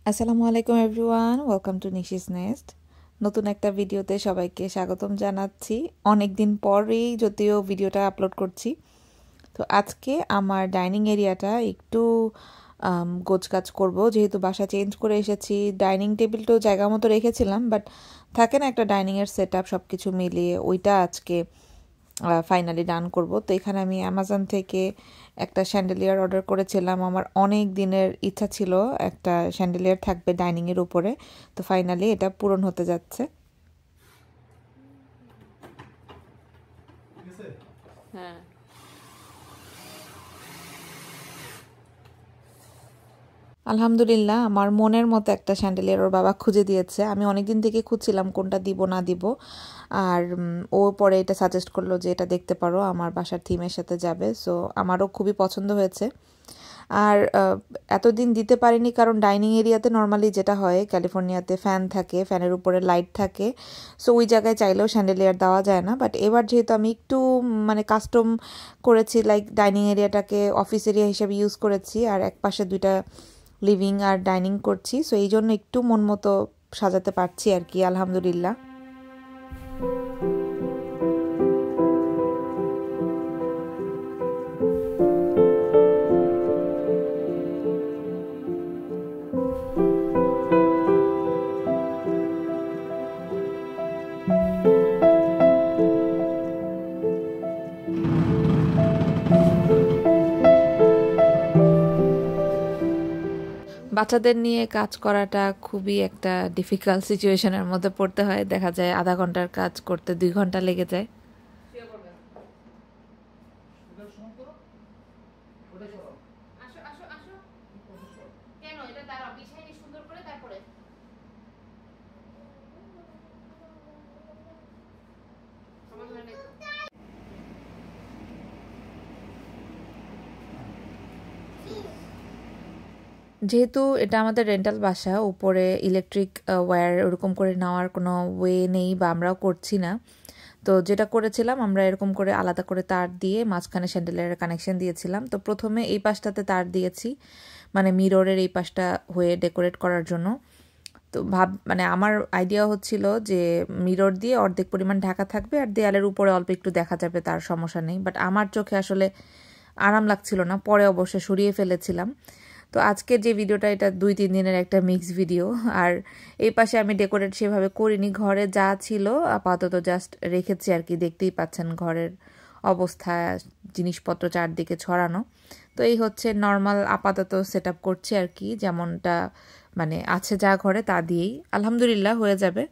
আসসালামু আলাইকুম everyone, welcome to Nishi's nest. নতুন একটা ভিডিওতে সবাইকে স্বাগতম জানাচ্ছি। অনেক দিন পরেই যদিও ভিডিওটা আপলোড করছি। তো আজকে আমার ডাইনিং এরিয়াটা একটু গোছগাছ করব, যেহেতু বাসা চেঞ্জ করে এসেছি। ডাইনিং টেবিলটাও জায়গা মতো রেখেছিলাম, বাট থাকে না একটা ডাইনিংয়ের সেট আপ, সব কিছু মিলিয়ে ওইটা আজকে ফাইনালি ডান করব। তো এখানে আমি অ্যামাজন থেকে একটা শ্যান্ডেলিয়ার অর্ডার করেছিলাম। আমার অনেক দিনের ইচ্ছা ছিল একটা শ্যান্ডেলিয়ার থাকবে ডাইনিংয়ের উপরে। তো ফাইনালি এটা পূরণ হতে যাচ্ছে। হ্যাঁ, আলহামদুলিল্লাহ আমার মনের মতো একটা শ্যান্ডেলিয়ার ওর বাবা খুঁজে দিয়েছে। আমি অনেকদিন থেকে খুঁজছিলাম কোনটা দিব না দিব, আর ও পরে এটা সাজেস্ট করলো যে এটা দেখতে পারো, আমার বাসার থিমের সাথে যাবে। সো আমারও খুবই পছন্দ হয়েছে। আর এতদিন দিতে পারিনি কারণ ডাইনিং এরিয়াতে নর্মালি যেটা হয়, ক্যালিফোর্নিয়াতে ফ্যান থাকে, ফ্যানের উপরে লাইট থাকে। সো ওই জায়গায় চাইলেও শ্যান্ডেলিয়ার দেওয়া যায় না। বাট এবার যেহেতু আমি একটু কাস্টম করেছি, লাইক ডাইনিং এরিয়াটাকে অফিস এরিয়া হিসেবে ইউজ করেছি, আর এক পাশে দুইটা লিভিং আর ডাইনিং করছি। সো এই জন্য একটু মন মতো সাজাতে পারছি আর কি, আলহামদুলিল্লাহ। বাচ্চাদের নিয়ে কাজ করাটা খুবই একটা ডিফিকাল্ট সিচুয়েশনের মধ্যে পড়তে হয়। দেখা যায় আধা ঘন্টার কাজ করতে 2 ঘন্টা লেগে যায়। যেহেতু এটা আমাদের রেন্টাল বাসা, উপরে ইলেকট্রিক ওয়্যার ওরকম করে নেওয়ার কোনো ওয়ে নেই, বা আমরাও করছি না। তো যেটা করেছিলাম, আমরা এরকম করে আলাদা করে তার দিয়ে মাঝখানে শ্যান্ডেলিয়ারের কানেকশন দিয়েছিলাম। তো প্রথমে এই পাশটাতে তার দিয়েছি, মিররের এই পাশটা হয়ে ডেকোরেট করার জন্য। তো আমার আইডিয়া হচ্ছিল যে মিরর দিয়ে অর্ধেক পরিমাণ ঢাকা থাকবে, আর দেয়ালের উপরে অল্প একটু দেখা যাবে, তার সমস্যা নেই। বাট আমার চোখে আসলে আরাম লাগছিল না, পরে অবশ্যই সরিয়ে ফেলেছিলাম। তো আজকের যে ভিডিওটা, এটা 2-3 দিনের একটা মিক্স ভিডিও। আর এই পাশে আমি ডেকোরেট সেভাবে করিনি, ঘরে যা ছিল আপাতত জাস্ট রেখেছি আর কি। দেখতেই পাচ্ছেন ঘরের অবস্থা, জিনিসপত্র চারদিকে ছড়ানো। তো এই হচ্ছে নর্মাল আপাতত সেট আপ করছি আর কি, যেমনটা আছে যা ঘরে তা দিয়েই আলহামদুলিল্লাহ হয়ে যাবে।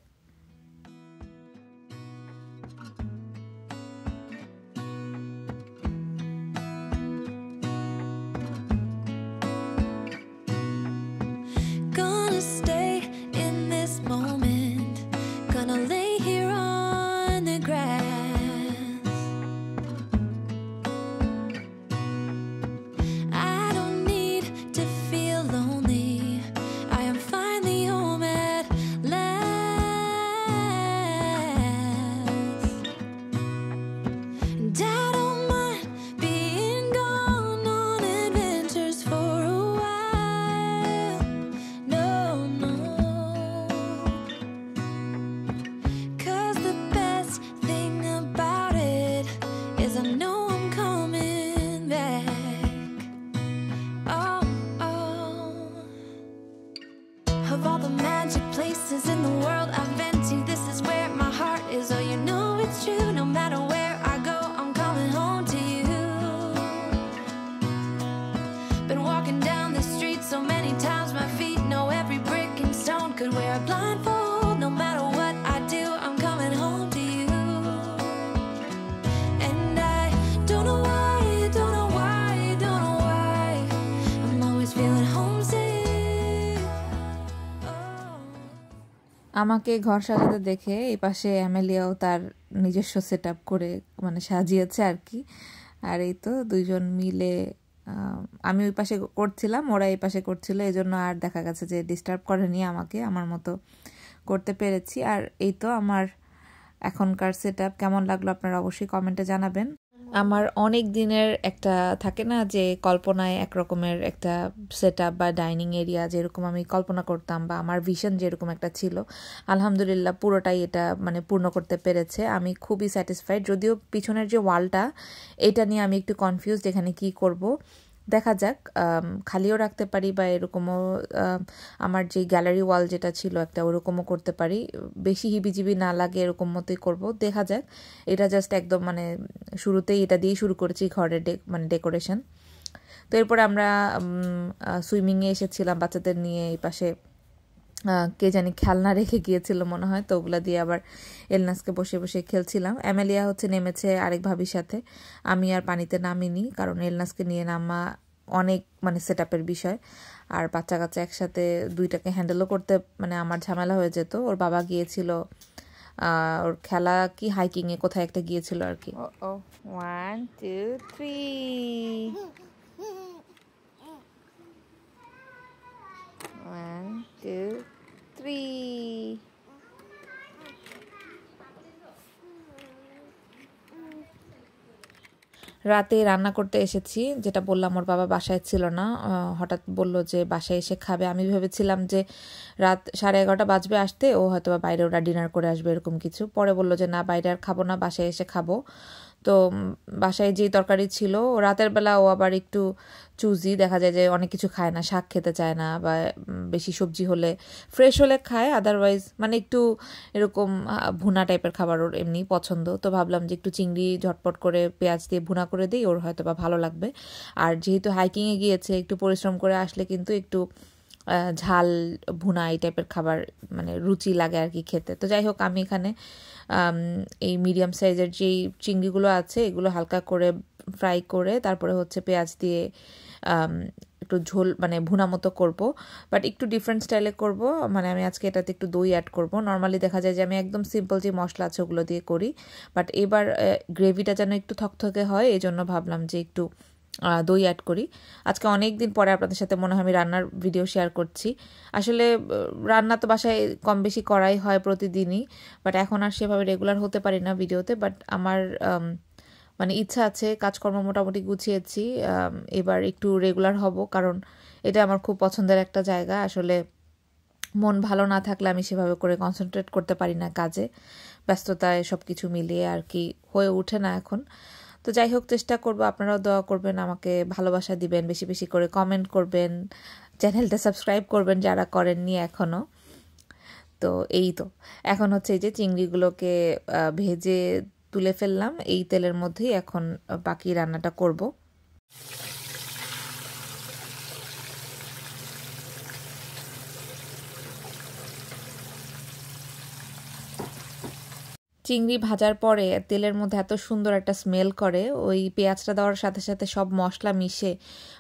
আমাকে ঘর সাজাতে দেখে এই পাশে অ্যামেলিয়াও তার নিজস্ব সেট আপ করে সাজিয়েছে আর কি। আর এই তো দুইজন মিলে, আমি ওই পাশে করছিলাম, ওরা এই পাশে করছিল, এই জন্য আর দেখা গেছে যে ডিস্টার্ব করেনি আমাকে, আমার মতো করতে পেরেছি। আর এই তো আমার এখনকার সেট আপ কেমন লাগলো আপনারা অবশ্যই কমেন্টে জানাবেন। আমার অনেক দিনের একটা থাকে না যে কল্পনায় একরকমের একটা সেটআপ বা ডাইনিং এরিয়া যেরকম আমি কল্পনা করতাম বা আমার ভিশন যেরকম একটা ছিল, আলহামদুলিল্লাহ পুরোটাই এটা মানে পূর্ণ করতে পেরেছে। আমি খুবই স্যাটিসফাইড। যদিও পিছনের যে ওয়ালটা, এটা নিয়ে আমি একটু কনফিউজড এখানে কি করব, দেখা যাক। খালিও রাখতে পারি বা এরকমও আমার যে গ্যালারি ওয়াল যেটা ছিল একটা ওরকমও করতে পারি, বেশি হিবিজিবি না লাগে এরকম মতোই করব, দেখা যাক। এটা জাস্ট একদম মানে শুরুতেই এটা দিয়ে শুরু করেছি ঘরের মানে ডেকোরেশন। তো এরপরে আমরা সুইমিংয়ে এসেছিলাম বাচ্চাদের নিয়ে। এই পাশে কে জানি খেলনা রেখে গিয়েছিল মনে হয়, তো ওগুলো দিয়ে আবার এলনাসকে বসে বসে খেলছিলাম। অ্যামেলিয়া হচ্ছে নেমেছে আরেক ভাবির সাথে, আমি আর পানিতে নামিনি, কারণ এলনাসকে নিয়ে নামা অনেক মানে সেটআপের বিষয়, আর বাচ্চা কাচ্চা একসাথে দুইটাকে হ্যান্ডেলও করতে মানে আমার ঝামেলা হয়ে যেত। ওর বাবা গিয়েছিল ওর খেলা কি হাইকিংয়ে কোথায় একটা গিয়েছিল আর কি। 1 2 3 1 2 3 রাতে রান্না করতে এসেছি, যেটা বললাম ওর বাবা বাসায় ছিল না, হঠাৎ বলল যে বাসায় এসে খাবে। আমি ভেবেছিলাম যে রাত 11:30 বাজবে আসতে, ও হয়তো বাইরে ওরা ডিনার করে আসবে এরকম কিছু। পরে বলল যে না, বাইরে আর খাবো না, বাসায় এসে খাবো। তো বাসায় যেই তরকারি ছিল, রাতের বেলা ও আবার একটু চুজি, দেখা যায় যে অনেক কিছু খায় না, শাক খেতে চায় না, বা বেশি সবজি হলে ফ্রেশ হলে খায়, আদারওয়াইজ মানে একটু এরকম ভুনা টাইপের খাবার ওর এমনি পছন্দ। তো ভাবলাম যে একটু চিংড়ি ঝটপট করে পেঁয়াজ দিয়ে ভুনা করে দিই, ওর হয়তো বা ভালো লাগবে। আর যেহেতু হাইকিংয়ে গিয়েছে, একটু পরিশ্রম করে আসলে কিন্তু একটু ঝাল ভুনা এই টাইপের খাবার মানে রুচি লাগে আর কি খেতে। তো যাই হোক, আমি এখানে এই মিডিয়াম সাইজের যেই চিংড়িগুলো আছে এগুলো হালকা করে ফ্রাই করে তারপরে হচ্ছে পেঁয়াজ দিয়ে একটু ঝোল মানে ভুনা মতো করব, বাট একটু ডিফারেন্ট স্টাইলে করব। মানে আমি আজকে এটাতে একটু দই অ্যাড করব। নর্মালি দেখা যায় যে আমি একদম সিম্পল যে মশলা আছে ওগুলো দিয়ে করি, বাট এবার গ্রেভিটা যেন একটু থকথকে হয়, এই জন্য ভাবলাম যে একটু দই অ্যাড করি। আজকে অনেক দিন পরে আপনাদের সাথে মনে হয় আমি রান্নার ভিডিও শেয়ার করছি। আসলে রান্না তো বাসায় কম বেশি করাই হয় প্রতিদিনই, বাট এখন আর সেভাবে রেগুলার হতে পারি না ভিডিওতে। বাট আমার মানে ইচ্ছা আছে, কাজকর্ম মোটামুটি গুছিয়েছি, এবার একটু রেগুলার হব, কারণ এটা আমার খুব পছন্দের একটা জায়গা। আসলে মন ভালো না থাকলে আমি সেভাবে করে কনসেন্ট্রেট করতে পারি না কাজে, ব্যস্ততায় সব কিছু মিলিয়ে আর কি হয়ে ওঠে না এখন। তো যাই হোক, চেষ্টা করবো, আপনারাও দোয়া করবেন, আমাকে ভালোবাসা দিবেন, বেশি বেশি করে কমেন্ট করবেন, চ্যানেলটা সাবস্ক্রাইব করবেন যারা করেননি এখনও। তো এই তো এখন হচ্ছে এই যে চিংড়িগুলোকে ভেজে তুলে ফেললাম, এই তেলের মধ্যেই এখন বাকি রান্নাটা করব। চিংড়ি ভাজার পরে তেলের মধ্যে এত সুন্দর একটা স্মেল করে, ওই পেঁয়াজটা দেওয়ার সাথে সাথে সব মশলা মিশে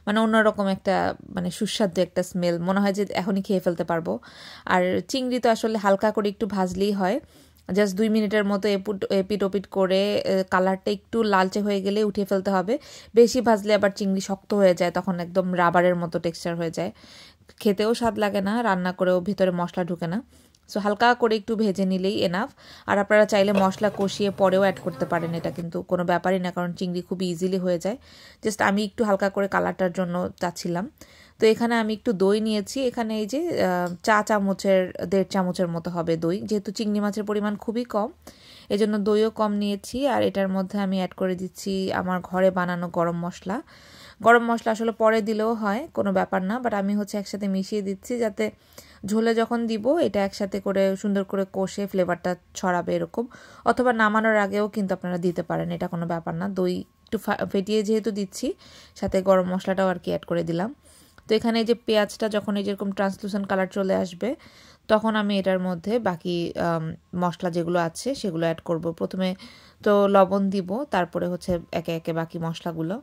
মানে অন্যরকম একটা মানে সুস্বাদু একটা স্মেল, মনে হয় যে এখনই খেয়ে ফেলতে পারবো। আর চিংড়ি তো আসলে হালকা করে একটু ভাজলেই হয়, জাস্ট 2 মিনিটের মতো এপিট ওপিট করে কালারটা একটু লালচে হয়ে গেলে উঠিয়ে ফেলতে হবে। বেশি ভাজলে আবার চিংড়ি শক্ত হয়ে যায়, তখন একদম রাবারের মতো টেক্সচার হয়ে যায়, খেতেও স্বাদ লাগে না, রান্না করেও ভিতরে মশলা ঢুকে না। সো হালকা করে একটু ভেজে নিলেই এনাফ। আর আপনারা চাইলে মশলা কষিয়ে পরেও অ্যাড করতে পারেন, এটা কিন্তু কোনো ব্যাপারই না, কারণ চিংড়ি খুব ইজিলি হয়ে যায়। জাস্ট আমি একটু হালকা করে কালারটার জন্য চাচ্ছিলাম। তো এখানে আমি একটু দই নিয়েছি, এখানে এই যে 1.5 চামচের মতো হবে দই, যেহেতু চিংড়ি মাছের পরিমাণ খুবই কম, এজন্য দইও কম নিয়েছি। আর এটার মধ্যে আমি অ্যাড করে দিচ্ছি আমার ঘরে বানানো গরম মশলা। গরম মশলা আসলে পরে দিলেও হয়, কোনো ব্যাপার না, বাট আমি হচ্ছে একসাথে মিশিয়ে দিচ্ছি যাতে ঝোলে যখন দিব এটা একসাথে করে সুন্দর করে কষে ফ্লেভারটা ছড়াবে এরকম। অথবা নামানোর আগেও কিন্তু আপনারা দিতে পারেন, এটা কোনো ব্যাপার না। দই একটু ফেটিয়ে যেহেতু দিচ্ছি, সাথে গরম মশলাটাও আর কি অ্যাড করে দিলাম। তো এখানে যে পেঁয়াজটা যখন এই যেরকম ট্রান্সলুসেন্ট কালার চলে আসবে, তখন আমি এটার মধ্যে বাকি মশলা যেগুলো আছে সেগুলো অ্যাড করব। প্রথমে তো লবণ দিব, তারপরে হচ্ছে একে একে বাকি মশলাগুলো।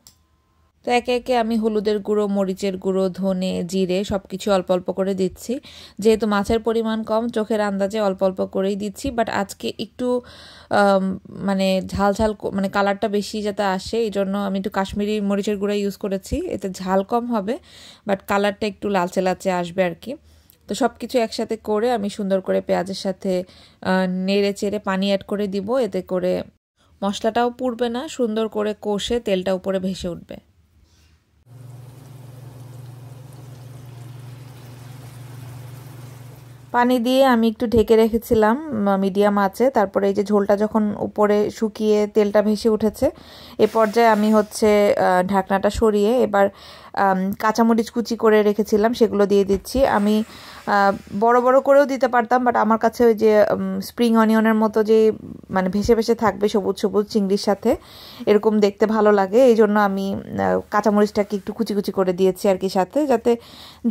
তো একে একে আমি হলুদের গুঁড়ো, মরিচের গুঁড়ো, ধনে, জিরে সব কিছু অল্প অল্প করে দিচ্ছি। যেহেতু মাছের পরিমাণ কম, চোখের আন্দাজে অল্প অল্প করেই দিচ্ছি, বাট আজকে একটু মানে ঝাল ঝাল মানে কালারটা বেশি যাতে আসে, এই জন্য আমি একটু কাশ্মীরি মরিচের গুঁড়া ইউজ করেছি, এতে ঝাল কম হবে বাট কালারটা একটু লালচে লালচে আসবে আর কি। তো সব কিছু একসাথে করে আমি সুন্দর করে পেঁয়াজের সাথে নেড়ে চেড়ে পানি অ্যাড করে দিব, এতে করে মশলাটাও পুড়বে না, সুন্দর করে কষে তেলটা উপরে ভেসে উঠবে। পানি দিয়ে আমি একটু ঢেকে রেখেছিলাম মিডিয়াম আঁচে। তারপরে এই যে ঝোলটা যখন উপরে শুকিয়ে তেলটা ভেসে উঠেছে, এ পর্যায়ে আমি হচ্ছে ঢাকনাটা সরিয়ে এবার কাঁচামরিচ কুচি করে রেখেছিলাম সেগুলো দিয়ে দিচ্ছি। আমি বড় বড় করেও দিতে পারতাম, বাট আমার কাছে ওই যে স্প্রিং অনিয়নের মতো যে মানে ভেসে ভেসে থাকবে সবুজ সবুজ চিংড়ির সাথে, এরকম দেখতে ভালো লাগে। এই জন্য আমি কাঁচামরিচটাকে একটু কুচি কুচি করে দিয়েছি আর কি সাথে, যাতে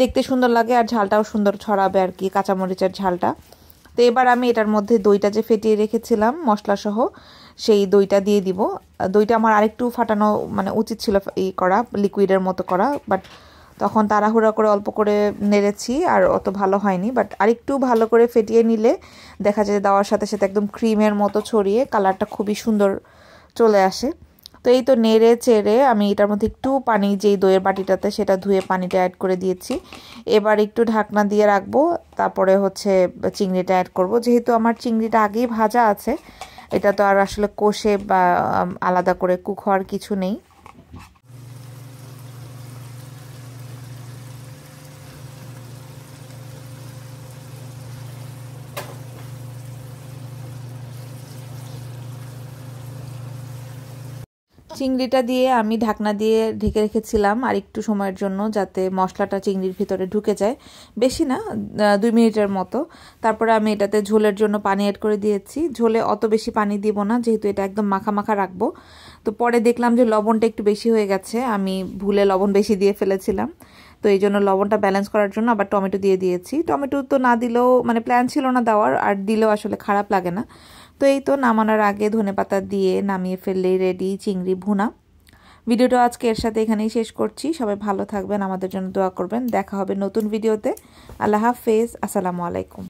দেখতে সুন্দর লাগে আর ঝালটাও সুন্দর ছড়াবে আর কি কাঁচামরিচের ঝালটা। তো এবার আমি এটার মধ্যে দইটা যে ফেটিয়ে রেখেছিলাম মশলাসহ সেই দইটা দিয়ে দিব। দইটা আমার আরেকটু ফাটানো মানে উচিত ছিল, করা লিকুইডের মতো করা, বাট তখন তাড়াহুড়া করে অল্প করে নেড়েছি আর অত ভালো হয়নি। বাট আরেকটু ভালো করে ফেটিয়ে নিলে দেখা যায় দেওয়ার সাথে সাথে একদম ক্রিমের মতো ছড়িয়ে কালারটা খুবই সুন্দর চলে আসে। তো এই তো নেড়ে চেড়ে আমি এটার মধ্যে একটু পানি, যেই দইয়ের বাটিটাতে সেটা ধুয়ে পানিটা অ্যাড করে দিয়েছি। এবার একটু ঢাকনা দিয়ে রাখবো, তারপরে হচ্ছে চিংড়িটা অ্যাড করব। যেহেতু আমার চিংড়িটা আগেই ভাজা আছে, এটা তো আর আসলে কষে বা আলাদা করে কুক হওয়ার কিছু নেই। চিংড়িটা দিয়ে আমি ঢাকনা দিয়ে ঢেকে রেখেছিলাম আর একটু সময়ের জন্য, যাতে মশলাটা চিংড়ির ভিতরে ঢুকে যায়, বেশি না 2 মিনিটের মতো। তারপরে আমি এটাতে ঝোলের জন্য পানি অ্যাড করে দিয়েছি। ঝোলে অত বেশি পানি দিব না, যেহেতু এটা একদম মাখা মাখা রাখবো। তো পরে দেখলাম যে লবণটা একটু বেশি হয়ে গেছে, আমি ভুলে লবণ বেশি দিয়ে ফেলেছিলাম। তো এই জন্য লবণটা ব্যালেন্স করার জন্য আবার টমেটো দিয়ে দিয়েছি। টমেটো তো না দিলেও মানে প্ল্যান ছিল না দেওয়ার, আর দিলেও আসলে খারাপ লাগে না। তো এই তো নামানোর আগে ধনেপাতা দিয়ে নামিয়ে ফেললেই রেডি চিংড়ি ভুনা। ভিডিওটা আজকে এর সাথে এখানেই শেষ করছি। সবাই ভালো থাকবেন, আমাদের জন্য দোয়া করবেন। দেখা হবে নতুন ভিডিওতে। আল্লাহ হাফেজ, আসসালামু আলাইকুম।